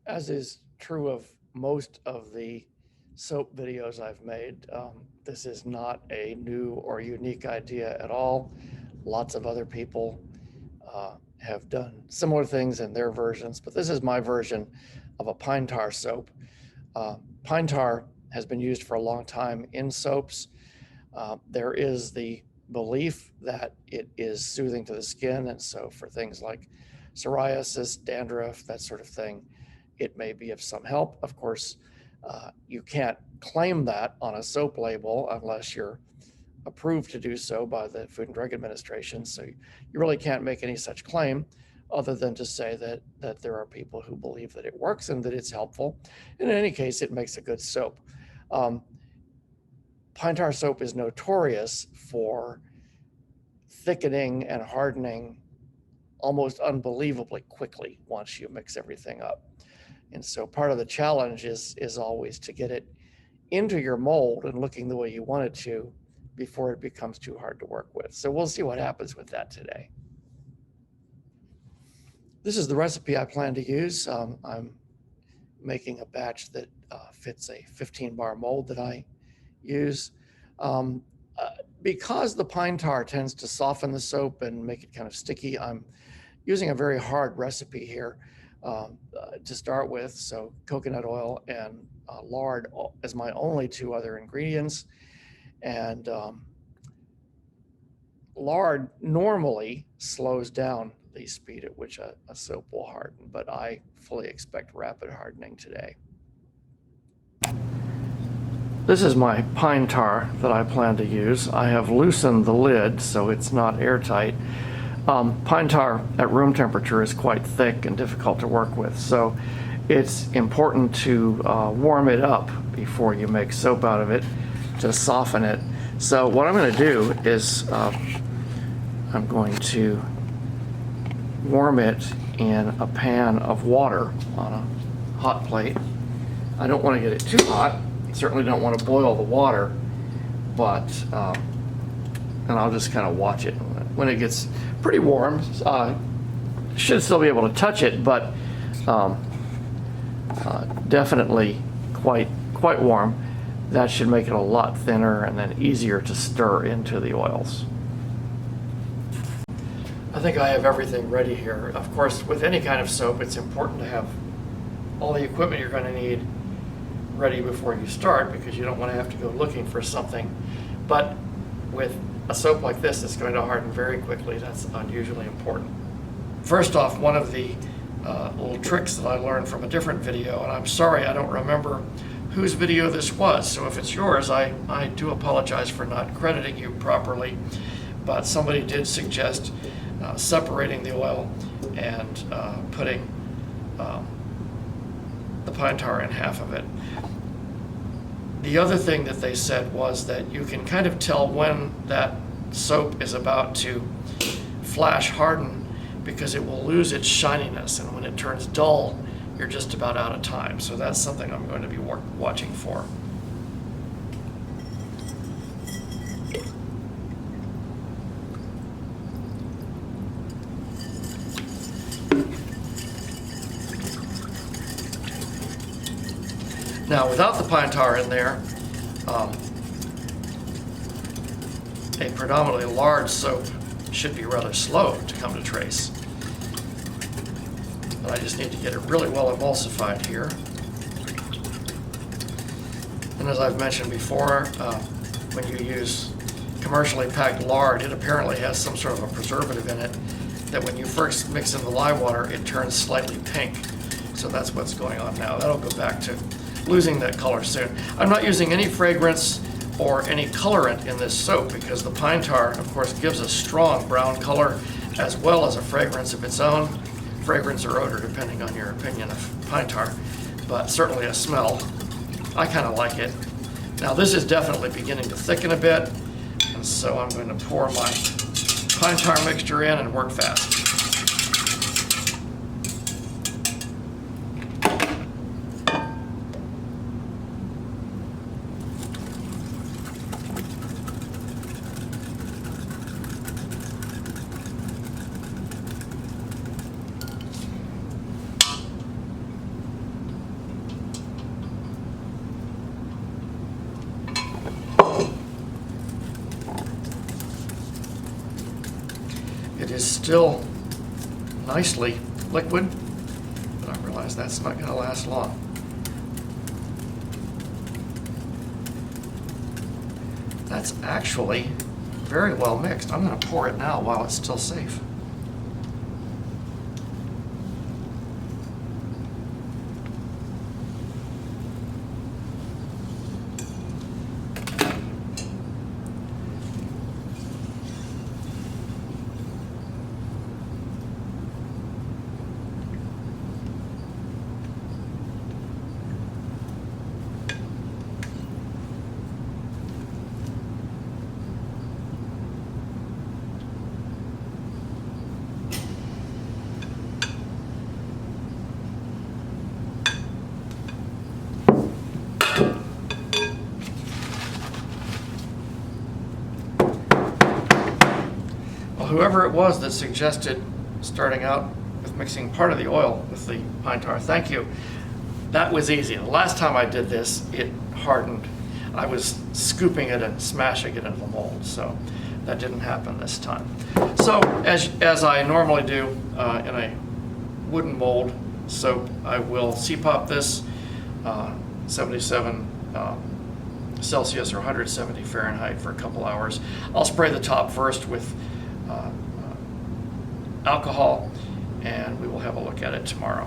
As is true of most of the soap videos I've made, this is not a new or unique idea at all. Lots of other people have done similar things in their versions, but this is my version of a pine tar soap. Pine tar has been used for a long time in soaps. There is the belief that it is soothing to the skin, and so for things like psoriasis, dandruff, that sort of thing, it may be of some help. Of course, you can't claim that on a soap label unless you're approved to do so by the Food and Drug Administration. So you really can't make any such claim other than to say that there are people who believe that it works and that it's helpful. And in any case, it makes a good soap. Pine tar soap is notorious for thickening and hardening almost unbelievably quickly once you mix everything up. And so part of the challenge is always to get it into your mold and looking the way you want it to before it becomes too hard to work with. So we'll see what happens with that today. This is the recipe I plan to use. I'm making a batch that fits a 15-bar mold that I use. Because the pine tar tends to soften the soap and make it kind of sticky, I'm using a very hard recipe here to start with. So coconut oil and lard as my only two other ingredients. And lard normally slows down the speed at which a soap will harden, but I fully expect rapid hardening today. This is my pine tar that I plan to use. I have loosened the lid so it's not airtight. Pine tar at room temperature is quite thick and difficult to work with, so it's important to warm it up before you make soap out of it to soften it. So what I'm going to do is I'm going to warm it in a pan of water on a hot plate. I don't want to get it too hot. Certainly don't want to boil the water, but and I'll just kind of watch it. When it gets pretty warm, should still be able to touch it, but definitely quite warm. That should make it a lot thinner and then easier to stir into the oils. I think I have everything ready here. Of course, with any kind of soap, it's important to have all the equipment you're going to need ready before you start, because you don't want to have to go looking for something. But with a soap like this, it's going to harden very quickly. That's unusually important. First off, one of the little tricks that I learned from a different video, and I'm sorry I don't remember whose video this was, so if it's yours, I do apologize for not crediting you properly, but somebody did suggest separating the oil and putting the pine tar in half of it. The other thing that they said was that you can kind of tell when that soap is about to flash harden because it will lose its shininess, and when it turns dull, you're just about out of time. So that's something I'm going to be watching for. Now, without the pine tar in there, a predominantly large soap should be rather slow to come to trace. But I just need to get it really well emulsified here. And as I've mentioned before, when you use commercially packed lard, it apparently has some sort of a preservative in it that when you first mix in the lye water, it turns slightly pink. So that's what's going on now. That'll go back to losing that color soon. I'm not using any fragrance or any colorant in this soap because the pine tar, of course, gives a strong brown color as well as a fragrance of its own. Fragrance or odor, depending on your opinion of pine tar, but certainly a smell. I kind of like it. Now this is definitely beginning to thicken a bit, and so I'm going to pour my pine tar mixture in and work fast. It is still nicely liquid, but I realize that's not going to last long. That's actually very well mixed. I'm going to pour it now while it's still safe. Whoever it was that suggested starting out with mixing part of the oil with the pine tar, thank you. That was easy. The last time I did this, it hardened. I was scooping it and smashing it into the mold, so that didn't happen this time. So as I normally do in a wooden mold soap, I will CPOP this 77 Celsius or 170 Fahrenheit for a couple hours. I'll spray the top first with alcohol, and we will have a look at it tomorrow.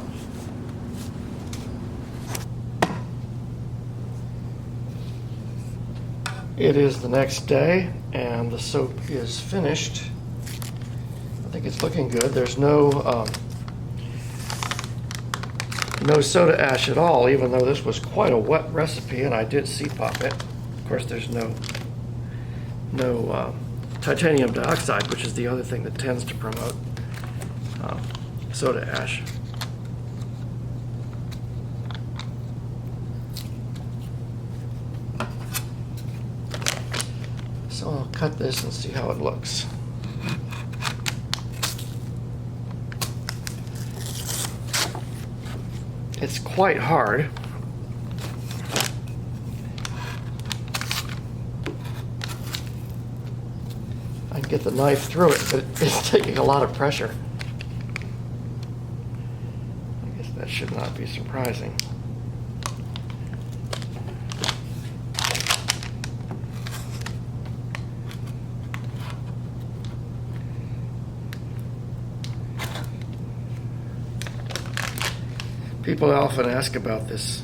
It is the next day, and the soap is finished. I think it's looking good. There's no soda ash at all, even though this was quite a wet recipe, and I did CPOP it. Of course, there's no titanium dioxide, which is the other thing that tends to promote soda ash. So I'll cut this and see how it looks. It's quite hard. I can get the knife through it, but it's taking a lot of pressure. I guess that should not be surprising. People often ask about this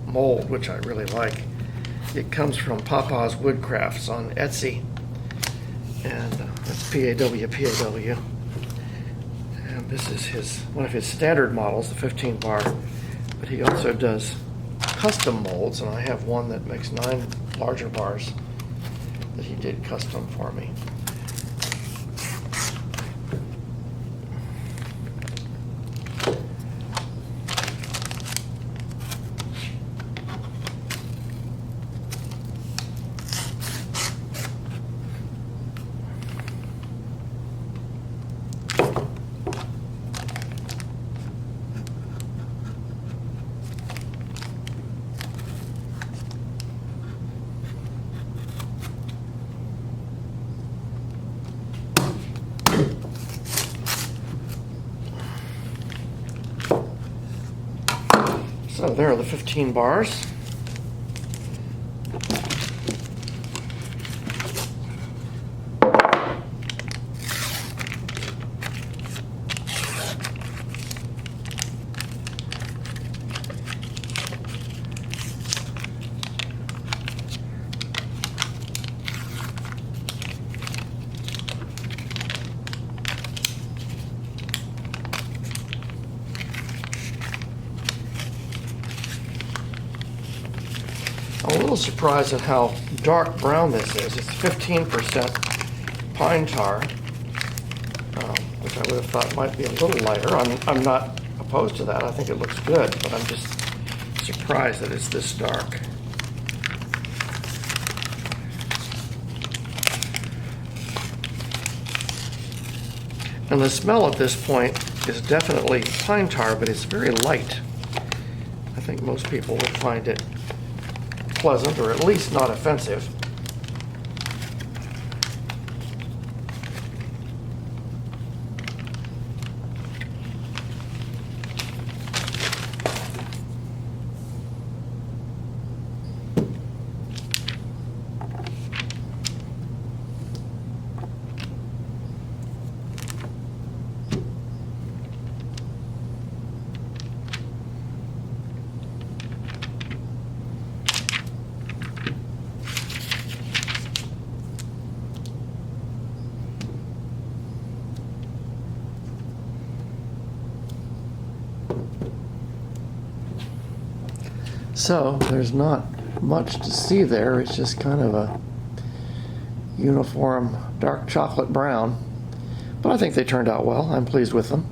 mold, which I really like. It comes from Papa's Woodcrafts on Etsy, and that's P-A-W. And this is one of his standard models, the 15 bar, but he also does custom molds, and I have one that makes 9 larger bars that he did custom for me. So there are the 15 bars. I'm a little surprised at how dark brown this is. It's 15% pine tar, which I would have thought might be a little lighter. I'm not opposed to that. I think it looks good, but I'm just surprised that it's this dark. And the smell at this point is definitely pine tar, but it's very light. I think most people would find it pleasant, or at least not offensive. So there's not much to see there. It's just kind of a uniform dark chocolate brown. But I think they turned out well. I'm pleased with them.